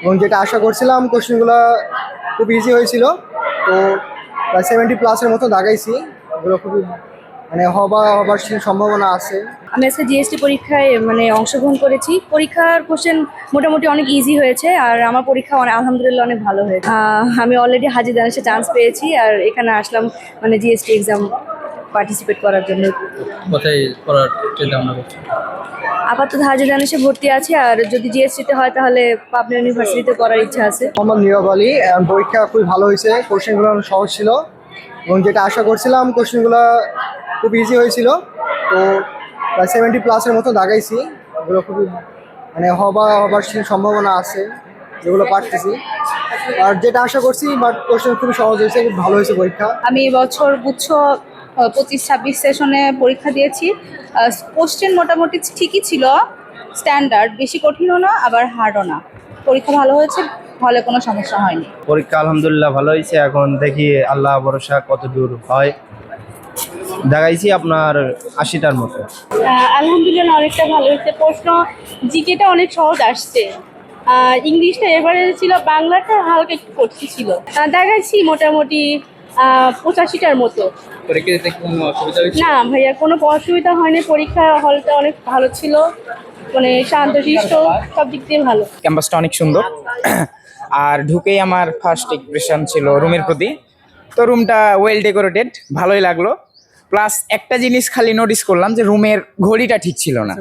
এবং যেটা আশা করছিলাম কোশ্চেনগুলো খুব ইজি হয়েছিল। তো প্রায় 70+ মতো দাগাইছি। এগুলো খুবই হবার সম্ভাবনা আছে। আমি আজকে জিএসটি পরীক্ষায় অংশগ্রহণ করেছি। পরীক্ষার কোশ্চেন মোটামুটি অনেক ইজি হয়েছে, আর আমার পরীক্ষা আলহামদুলিল্লাহ অনেক ভালো হয়েছে। আমি অলরেডি হাজি দানেশে চান্স পেয়েছি, আর এখানে আসলাম জিএসটি এক্সাম পার্টিসিপেট করার জন্য। কোথায় পড়ার চিন্তা ভাবনা করছেন? আপাতত হাজি দানেশে ভর্তি আছি, আর যদি জিএসটিতে হয় তাহলে পাবনা ইউনিভার্সিটিতে করার ইচ্ছা আছে। মোহাম্মদ নীরব আলী। পরীক্ষা খুবই ভালো হয়েছে, কোশ্চেনগুলো অনেক সহজ ছিল এবং যেটা আশা করছিলাম কোশ্চেনগুলো খুব ইজি হয়েছিল। তো প্রায় 70+ মতো দাগাইছি। এগুলো খুবই হবার সম্ভাবনা আছে, যেগুলো পারতেছি। আর যেটা আশা করছি, বাট কোশ্চেন খুবই সহজ হয়েছে, খুব ভালো হয়েছে পরীক্ষা। আমি এবছর গুচ্ছ 25-26 সেশনে পরীক্ষা দিয়েছি। কোশ্চেন মোটামুটি ঠিকই ছিল, স্ট্যান্ডার্ড, বেশি কঠিনও না আবার হার্ডও না। পরীক্ষা ভালো হয়েছে, হলে কোনো সমস্যা হয়নি। পরীক্ষা আলহামদুলিল্লাহ ভালো হয়েছে। এখন দেখি আল্লাহ ভরসা কত দূর হয়। দেখাইছি আপনার 80টার মতো। আলহামদুলিল্লাহ অনেকটা ভালো হয়েছে। প্রশ্ন জিকেটা অনেক সহজ আসছে, ইংলিশটা এভারেজ ছিল, বাংলাটা হালকা একটু কঠিন ছিল। দেখাচ্ছি মোটামুটি 85টার মতো। পরীক্ষা দিতে কোনো অসুবিধা হয়েছে? না ভাইয়া, কোনো অসুবিধা হয়নি। পরীক্ষা হলটা অনেক ভালো ছিল, শান্তশিষ্ট, সব দিক দিয়ে ভালো। ক্যাম্পাসটা অনেক সুন্দর। আর ঢুকেই আমার ফার্স্ট ইমপ্রেশন ছিল রুমের প্রতি। তো রুমটা ওয়েল ডেকোরেটেড, ভালোই লাগলো। প্লাস একটা জিনিস খালি নোটিস করলাম যে রুমের ঘড়িটা ঠিক ছিল না।